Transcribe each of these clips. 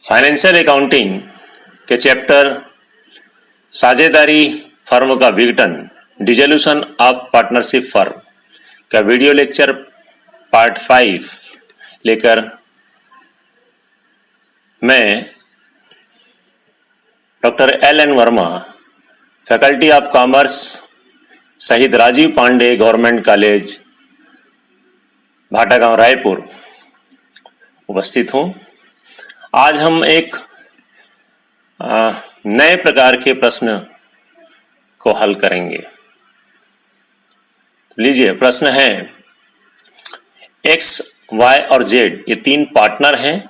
Financial accounting के chapter साझेदारी firm का विघटन डिसोल्यूशन ऑफ पार्टनरशिप फर्म का वीडियो लेक्चर पार्ट 5 लेकर मैं doctor LN. Verma, faculty of commerce, शहीद राजीव पांडे गवर्नमेंट कॉलेज, भाटागांव, रायपुर उपस्थित हूँ। आज हम एक नए प्रकार के प्रश्न को हल करेंगे। लीजिए, प्रश्न है एक्स, वाई और जेड ये तीन पार्टनर हैं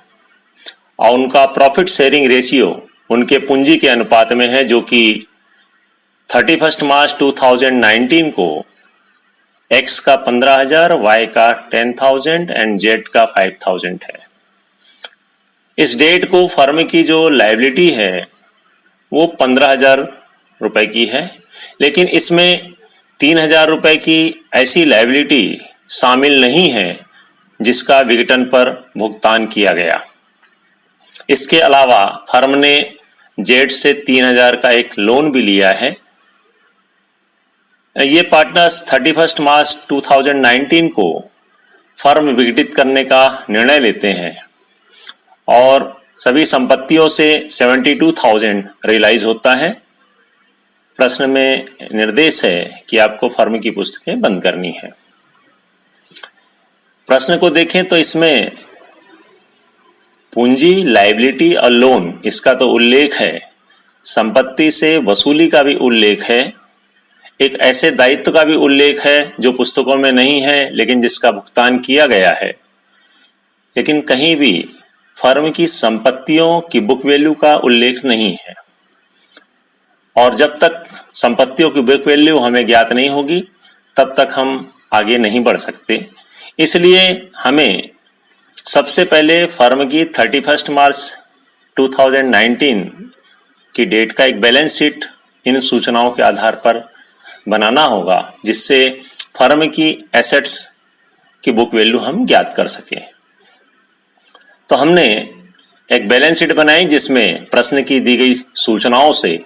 और उनका प्रॉफिट शेयरिंग रेशियो उनके पूंजी के अनुपात में है, जो कि 31 मार्च 2019 को एक्स का 15,000, वाई का 10,000 एंड जेड का 5,000 है। इस डेट को फर्म की जो लायबिलिटी है वो 15,000 रुपए की है, लेकिन इसमें 3,000 रुपए की ऐसी लायबिलिटी शामिल नहीं है जिसका विघटन पर भुगतान किया गया। इसके अलावा फर्म ने जेड से 3,000 का एक लोन भी लिया है। ये पार्टनर्स 31 मार्च 2019 को फर्म विघटित करने का निर्णय लेते हैं और सभी संपत्तियों से 72,000 रियलाइज होता है। प्रश्न में निर्देश है कि आपको फर्म की पुस्तकें बंद करनी है। प्रश्न को देखें तो इसमें पूंजी, लायबिलिटी और लोन इसका तो उल्लेख है, संपत्ति से वसूली का भी उल्लेख है, एक ऐसे दायित्व का भी उल्लेख है जो पुस्तकों में नहीं है लेकिन जिसका भुगतान किया गया है। लेकिन कहीं भी फर्म की संपत्तियों की बुक वैल्यू का उल्लेख नहीं है और जब तक संपत्तियों की बुक वैल्यू हमें ज्ञात नहीं होगी तब तक हम आगे नहीं बढ़ सकते। इसलिए हमें सबसे पहले फर्म की 31 मार्च 2019 की डेट का एक बैलेंस शीट इन सूचनाओं के आधार पर बनाना होगा, जिससे फर्म की एसेट्स की बुक वैल्यू हम ज्ञात कर सकें। तो हमने एक बैलेंस शीट बनाई जिसमें प्रश्न की दी गई सूचनाओं से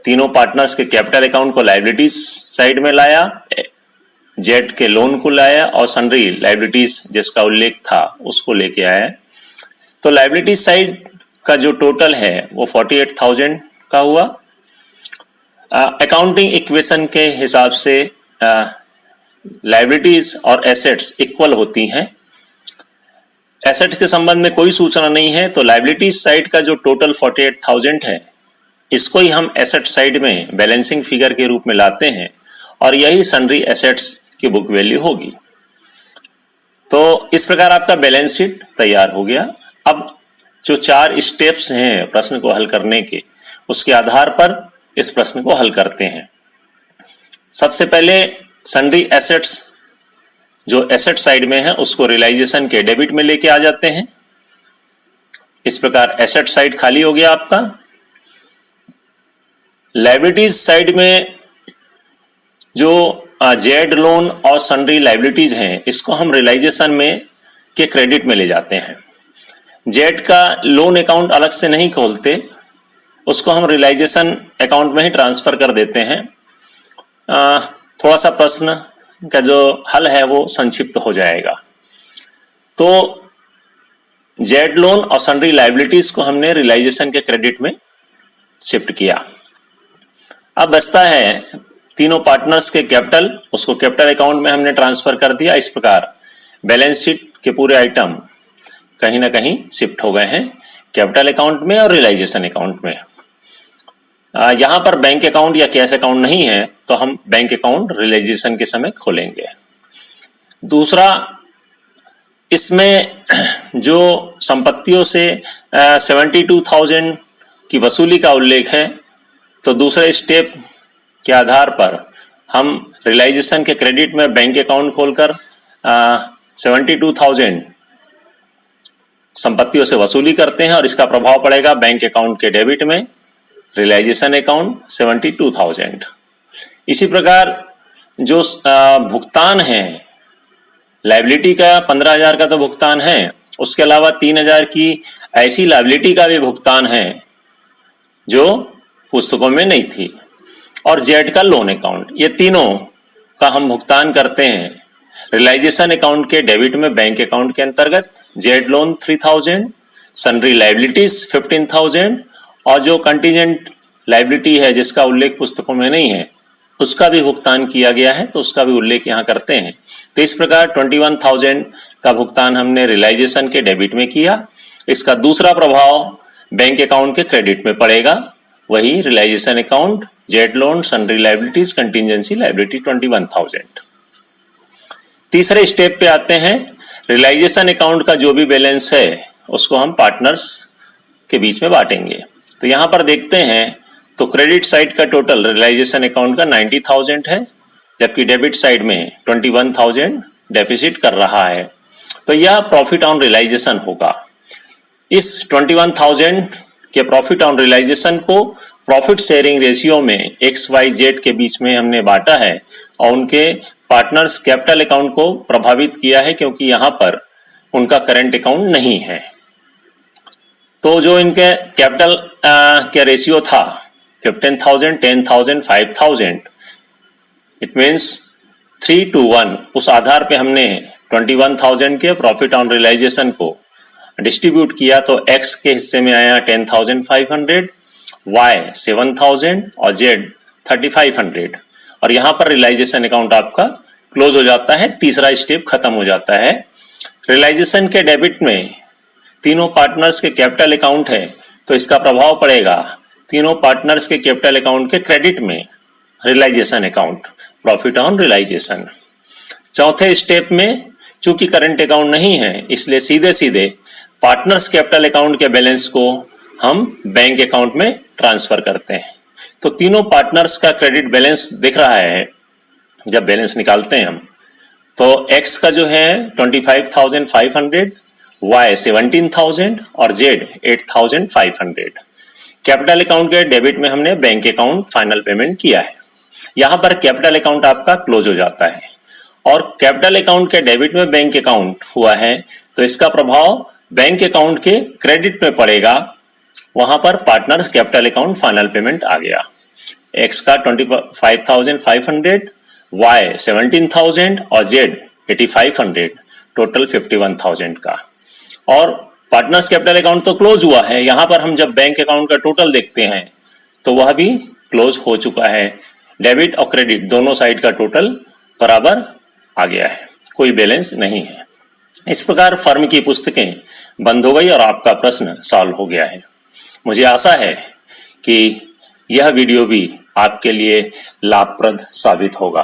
तीनों पार्टनर्स के कैपिटल अकाउंट को लायबिलिटीज साइड में लाया, जेड के लोन को लाया और सन्ड्री लायबिलिटीज जिसका उल्लेख था उसको लेके आया। तो लायबिलिटीज साइड का जो टोटल है वो 48,000 का हुआ। अकाउंटिंग इक्वेशन के हिसाब से लायबिलिटीज और एसेट्स इक्वल होती हैं। एसेट के संबंध में कोई सूचना नहीं है, तो लायबिलिटीज साइड का जो टोटल 48,000 है इसको ही हम एसेट साइड में बैलेंसिंग फिगर के रूप में लाते हैं और यही सन्ड्री एसेट्स की बुक वैल्यू होगी। तो इस प्रकार आपका बैलेंस शीट तैयार हो गया। अब जो 4 स्टेप्स हैं प्रश्न को हल करने के, उसके आधार पर इस प्रश्न को हल करते हैं। सबसे पहले सन्ड्री एसेट्स जो एसेट साइड में है उसको रियलाइजेशन के डेबिट में लेके आ जाते हैं। इस प्रकार एसेट साइड खाली हो गया आपका। लायबिलिटीज साइड में जो जेड लोन और सन्ड्री लायबिलिटीज हैं इसको हम रियलाइजेशन में के क्रेडिट में ले जाते हैं। जेड का लोन अकाउंट अलग से नहीं खोलते, उसको हम रियलाइजेशन अकाउंट में ही ट्रांसफर कर देते हैं। थोड़ा सा प्रश्न का जो हल है वो संक्षिप्त हो जाएगा। तो जेड लोन और सन्ड्री लायबिलिटीज को हमने रियलाइजेशन के क्रेडिट में शिफ्ट किया। अब बचता है तीनों पार्टनर्स के कैपिटल, उसको कैपिटल अकाउंट में हमने ट्रांसफर कर दिया। इस प्रकार बैलेंस शीट के पूरे आइटम कहीं ना कहीं शिफ्ट हो गए हैं कैपिटल अकाउंट में और रियलाइजेशन अकाउंट में। यहां पर बैंक अकाउंट या कैश अकाउंट नहीं है तो हम बैंक अकाउंट रियलाइजेशन के समय खोलेंगे। दूसरा, इसमें जो संपत्तियों से 72,000 की वसूली का उल्लेख है, तो दूसरे स्टेप के आधार पर हम रियलाइजेशन के क्रेडिट में बैंक अकाउंट खोलकर 72,000 संपत्तियों से वसूली करते हैं और इसका प्रभाव पड़ेगा बैंक अकाउंट के डेबिट में, रियलाइजेशन अकाउंट 72,000। इसी प्रकार जो भुगतान है, लायबिलिटी का 15,000 का तो भुगतान है, उसके अलावा 3,000 की ऐसी लायबिलिटी का भी भुगतान है जो पुस्तकों में नहीं थी। और जेड का लोन अकाउंट, ये तीनों का हम भुगतान करते हैं रियलाइजेशन अकाउंट के डेबिट में बैंक अकाउंट के अंतर्गत। जेड लोन 3000, सन्ड्री लायबिलिटीज 15,000 और जो कंटीजेंट लायबिलिटी है जिसका उल्लेख पुस्तकों में नहीं है उसका भी भुगतान किया गया है, तो उसका भी उल्लेख यहाँ करते हैं। तो इस प्रकार 21,000 का भुगतान हमने रियलाइजेशन के डेबिट में किया। इसका दूसरा प्रभाव बैंक अकाउंट के क्रेडिट में पड़ेगा, वही realisation account, Z loan, sundry liabilities, contingency liability 21,000। तीसरे स्टेप पे आते हैं। रियलाइजेशन अकाउंट का जो भी बैलेंस है उसको हम पार्टनर्स के बीच में बांटेंगे। तो यहाँ पर देखते हैं तो क्रेडिट साइड का टोटल रियलाइजेशन अकाउंट का 90,000 है, जबकि डेबिट साइड में 21,000 डेफिसिट कर रहा है। तो यह प्रॉफिट ऑन रियलाइजेशन होगा। इस 21,000 के प्रॉफिट ऑन रियलाइजेशन को प्रॉफिट शेयरिंग रेशियो में XYZ के बीच में हमने बांटा है और उनके पार्टनर्स कैपिटल अकाउंट को प्रभावित किया है, क्योंकि यहाँ पर उनका करंट अकाउंट नहीं है। तो जो इनके कैपिटल का रेशियो था 15,000, 10,000, 5,000, इट मीन्स 3:1, उस आधार पे हमने 21,000 के प्रॉफिट ऑन रियलाइजेशन को डिस्ट्रीब्यूट किया। तो X के हिस्से में आया 10,500, Y 7,000 और Z 3,500 और यहाँ पर रियलाइजेशन अकाउंट आपका क्लोज हो जाता है। तीसरा स्टेप खत्म हो जाता है। रियलाइजेशन के डेबिट में तीनों पार्टनर्स के कैपिटल अकाउंट है, तो इसका प्रभाव पड़ेगा तीनों पार्टनर्स के कैपिटल अकाउंट के क्रेडिट में realisation account, profit on realisation. चौथे स्टेप में चूंकि करंट अकाउंट नहीं है, इसलिए सीधे सीधे पार्टनर्स कैपिटल अकाउंट के बैलेंस को हम बैंक अकाउंट में ट्रांसफर करते हैं। तो तीनों पार्टनर्स का क्रेडिट बैलेंस दिख रहा है जब बैलेंस निकालते हैं हम। तो X का जो है 25,500, Y 17,000 और Z 8,500। कैपिटल अकाउंट के डेबिट में हमने बैंक अकाउंट फाइनल पेमेंट किया है। यहाँ पर कैपिटल अकाउंट आपका क्लोज हो जाता है और कैपिटल अकाउंट के डेबिट में बैंक अकाउंट हुआ है, तो इसका प्रभाव बैंक अकाउंट के क्रेडिट में पड़ेगा। वहां पर partners capital account final payment आ गया। X का 25,500, Y 17,000 और Z 8,500, टोटल 51,000 का। और पार्टनर्स कैपिटल अकाउंट तो क्लोज हुआ है। यहाँ पर हम जब बैंक अकाउंट का टोटल देखते हैं तो वह भी क्लोज हो चुका है। डेबिट और क्रेडिट दोनों साइड का टोटल बराबर आ गया है, कोई बैलेंस नहीं है। इस प्रकार फर्म की पुस्तकें बंद हो गई और आपका प्रश्न सॉल्व हो गया है। मुझे आशा है कि यह वीडियो भी आपके लिए लाभप्रद साबित होगा।